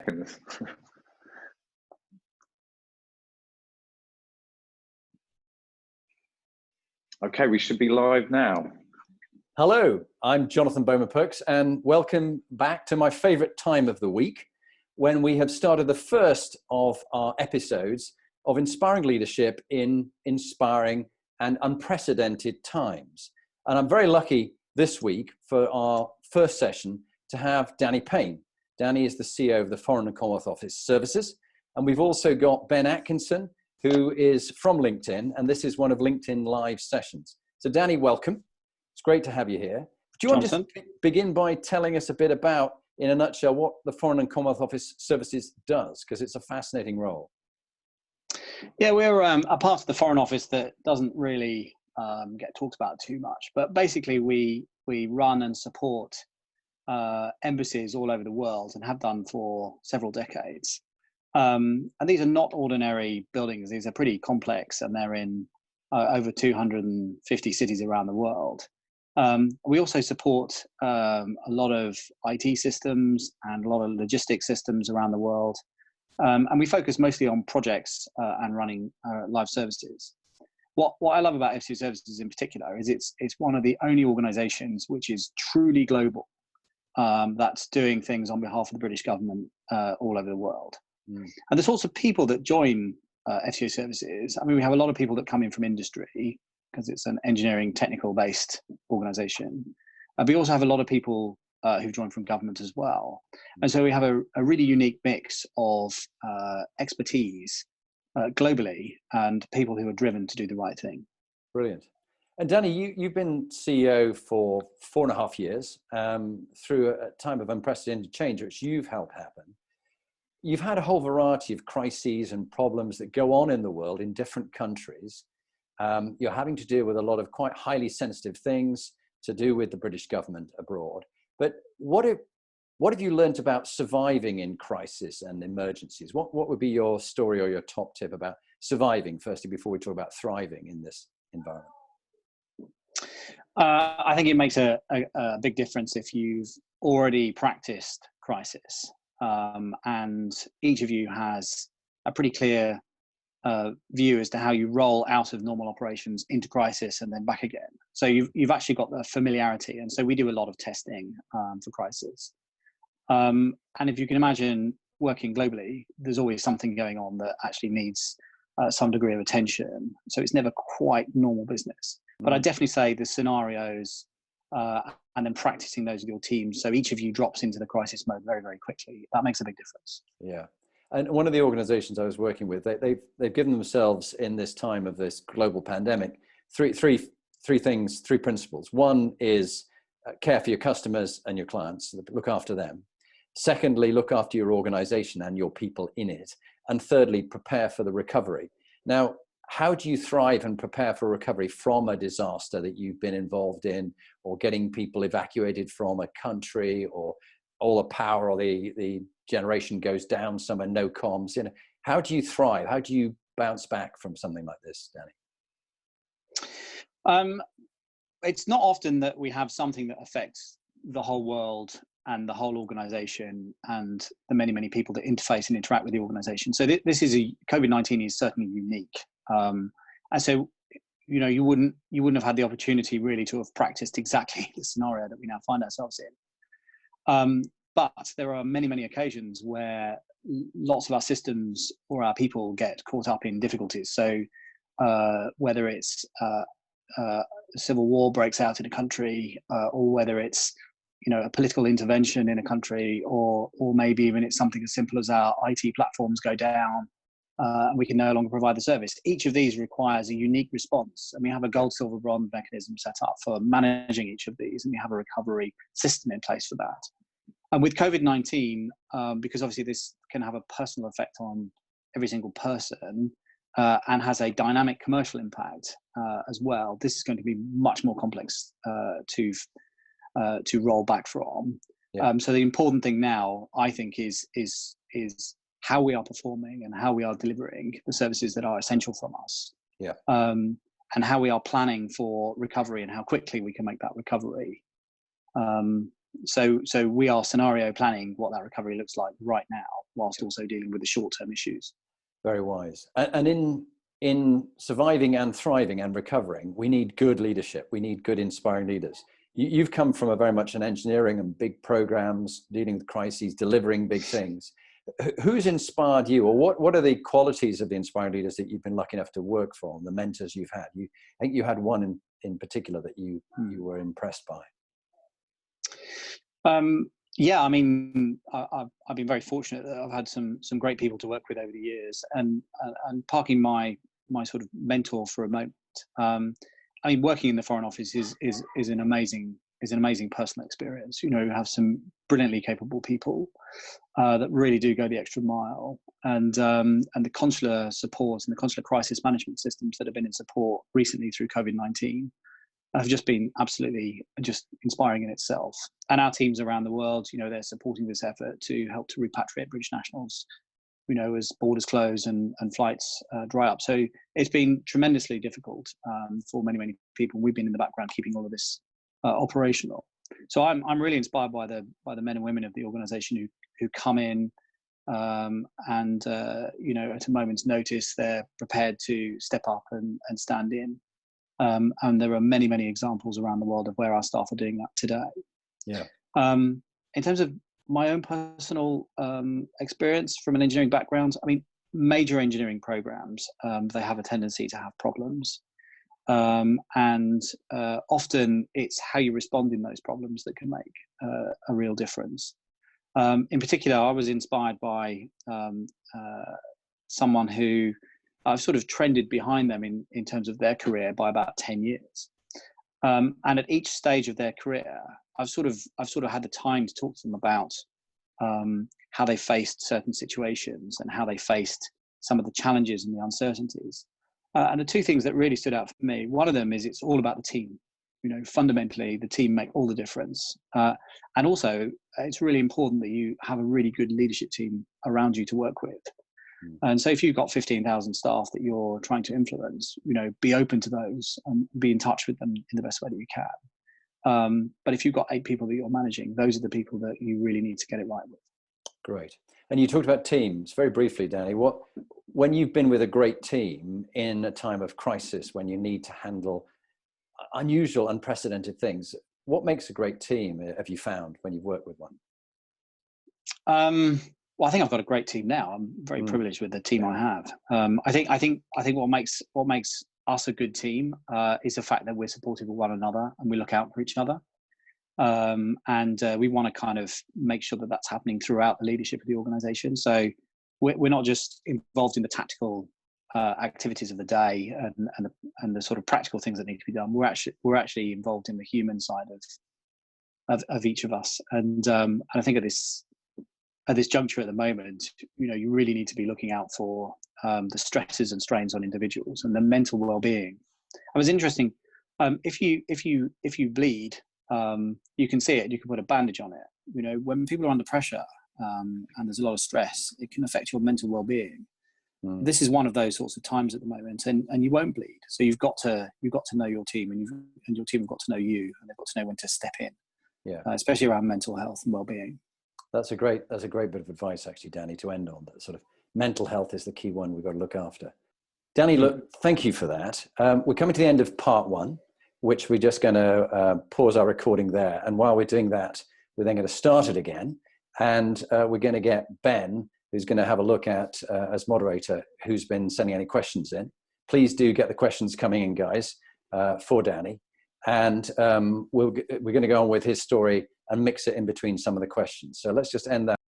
Seconds. Okay, we should be live now. Hello, I'm Jonathan Bowman-Perks, and welcome back to my favorite time of the week, when we have started the first of our episodes of inspiring leadership in inspiring and unprecedented times. And I'm very lucky this week for our first session to have Danny Payne. Danny is the CEO of the Foreign and Commonwealth Office Services. And we've also got Ben Atkinson, who is from LinkedIn, and this is one of LinkedIn Live sessions. So Danny, welcome. It's great to have you here. Do you want to just begin by telling us a bit about, in a nutshell, what the Foreign and Commonwealth Office Services does? Because it's a fascinating role. Yeah, we're a part of the Foreign Office that doesn't really get talked about too much. But basically, we run and support embassies all over the world and have done for several decades. And these are not ordinary buildings. These are pretty complex, and they're in over 250 cities around the world. We also support a lot of IT systems and a lot of logistics systems around the world. And we focus mostly on projects and running live services. What I love about FCDO Services in particular is it's one of the only organizations which is truly global, that's doing things on behalf of the British government all over the world. And the sorts of people that join FCDO Services, I mean, we have a lot of people that come in from industry because it's an engineering technical based organization. We also have a lot of people who join from government as well. And so we have a really unique mix of expertise globally and people who are driven to do the right thing. Brilliant. And Danny, you've been CEO for 4.5 years through a time of unprecedented change, which you've helped happen. You've had a whole variety of crises and problems that go on in the world in different countries. You're having to deal with a lot of quite highly sensitive things to do with the British government abroad. But what have you learned about surviving in crisis and emergencies? What would be your story or your top tip about surviving, firstly, before we talk about thriving in this environment? I think it makes a big difference if you've already practiced crisis. And each of you has a pretty clear view as to how you roll out of normal operations into crisis and then back again. So you've actually got the familiarity. And so we do a lot of testing for crisis. And if you can imagine working globally, there's always something going on that actually needs some degree of attention. So it's never quite normal business. But I definitely say the scenarios and then practicing those with your team, so each of you drops into the crisis mode very, very quickly. That makes a big difference. Yeah. And one of the organizations I was working with, they've given themselves in this time of this global pandemic three things, three principles. One is care for your customers and your clients, look after them. Secondly, look after your organization and your people in it. And thirdly, prepare for the recovery. Now, how do you thrive and prepare for recovery from a disaster that you've been involved in, or getting people evacuated from a country, or all the power or the generation goes down somewhere, no comms? You know, how do you thrive? How do you bounce back from something like this, Danny? It's not often that we have something that affects the whole world and the whole organization and the many, many people that interface and interact with the organization. So this is COVID-19 is certainly unique. And so, you know, you wouldn't have had the opportunity really to have practiced exactly the scenario that we now find ourselves in. But there are many, many occasions where lots of our systems or our people get caught up in difficulties. So whether it's a civil war breaks out in a country, or whether it's, you know, a political intervention in a country, or maybe even it's something as simple as our IT platforms go down, and we can no longer provide the service. Each of these requires a unique response, and we have a gold, silver, bronze mechanism set up for managing each of these, and we have a recovery system in place for that. And with COVID-19, because obviously this can have a personal effect on every single person, and has a dynamic commercial impact as well, this is going to be much more complex to roll back from. Yeah. So the important thing now, I think, is how we are performing and how we are delivering the services that are essential from us. Yeah. And how we are planning for recovery and how quickly we can make that recovery. So we are scenario planning what that recovery looks like right now, whilst also dealing with the short-term issues. Very wise. And in surviving and thriving and recovering, we need good leadership. We need good, inspiring leaders. You've come from a very much an engineering and big programs, dealing with crises, delivering big things. Who's inspired you, or what are the qualities of the inspiring leaders that you've been lucky enough to work for, the mentors you've had? I think you had one in particular that you were impressed by. Yeah, I mean, I've been very fortunate that I've had some great people to work with over the years, and parking my sort of mentor for a moment. I mean, working in the Foreign Office is an amazing personal experience. You know, you have some brilliantly capable people that really do go the extra mile, and the consular support and the consular crisis management systems that have been in support recently through COVID-19 have just been absolutely just inspiring in itself. And our teams around the world, you know, they're supporting this effort to help to repatriate British nationals, you know, as borders close and flights dry up. So it's been tremendously difficult for many people. We've been in the background keeping all of this operational. So I'm really inspired by the men and women of the organisation who come in and you know, at a moment's notice they're prepared to step up and stand in. And there are many examples around the world of where our staff are doing that today. Yeah. In terms of my own personal experience from an engineering background, I mean, major engineering programs, they have a tendency to have problems. And often it's how you respond in those problems that can make a real difference. In particular, I was inspired by someone who I've sort of trended behind them in terms of their career by about 10 years. And at each stage of their career, I've sort of had the time to talk to them about how they faced certain situations and how they faced some of the challenges and the uncertainties. And the two things that really stood out for me, one of them is it's all about the team. You know, fundamentally, the team make all the difference. And also, it's really important that you have a really good leadership team around you to work with. And so if you've got 15,000 staff that you're trying to influence, you know, be open to those and be in touch with them in the best way that you can. But if you've got 8 people that you're managing, those are the people that you really need to get it right with. Great. And you talked about teams very briefly, Danny. When you've been with a great team in a time of crisis, when you need to handle unusual, unprecedented things, what makes a great team, have you found, when you've worked with one? Well, I think I've got a great team now. I'm very privileged with the team I have. I think what makes us a good team is the fact that we're supportive of one another and we look out for each other. And we want to kind of make sure that that's happening throughout the leadership of the organisation. So we're not just involved in the tactical activities of the day and the sort of practical things that need to be done. We're actually involved in the human side of each of us. And I think at this juncture at the moment, you know, you really need to be looking out for the stresses and strains on individuals and the mental well-being. It was interesting. If you bleed, you can see it. You can put a bandage on it. You know, when people are under pressure and there's a lot of stress, it can affect your mental well-being. This is one of those sorts of times at the moment, and you won't bleed. So you've got to know your team, and your team have got to know you, and they've got to know when to step in. Yeah, especially around mental health and well-being. That's a great bit of advice, actually, Danny, to end on. That sort of mental health is the key one we've got to look after. Danny, look, thank you for that. We're coming to the end of part 1, which we're just going to pause our recording there. And while we're doing that, we're then going to start it again. And we're going to get Ben, who's going to have a look at, as moderator, who's been sending any questions in. Please do get the questions coming in, guys, for Danny. And we're going to go on with his story and mix it in between some of the questions. So let's just end that.